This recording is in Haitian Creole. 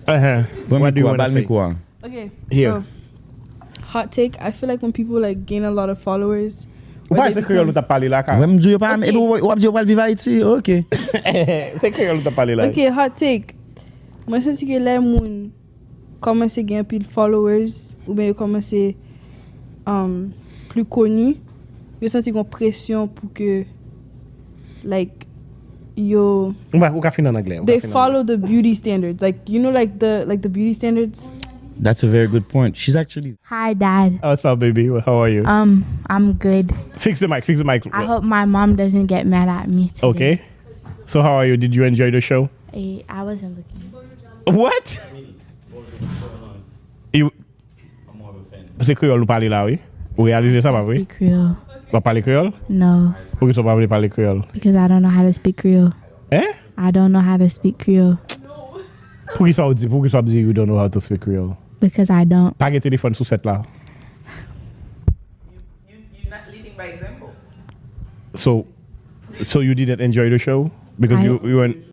What do you want to say? Okay. Here. Hot take. I feel like when people like gain a lot of followers. Why is the Creole ou t'a parlé là? Même Dieu pas mais ou Dieu va vivre Haïti. OK. C'est Creole ou t'a parlé là. Okay, hot take. Moi senti que les moun commence à gagner plus de followers ou bien commence plus connu. Yo senti une pression pour que like yo they follow the beauty standards. Like you know like the beauty standards. That's a very good point. She's actually. Hi, Dad. What's up, baby? How are you? I'm good. Fix the mic. I hope my mom doesn't get mad at me today. Okay. So how are you? Did you enjoy the show? I wasn't looking. What? C'est créole nous parler là, oui? Vous réalisez ça, pas oui? Speak Creole. Pas parler créole? No. Pourquoi tu pas parler créole? Because I don't know how to speak Creole. Eh? I don't know how to speak Creole. Pourquoi tu dis you don't know how to speak Creole? Because I don't. Pas de téléphone sous cette là. You're not leading by example. So you didn't enjoy the show because you went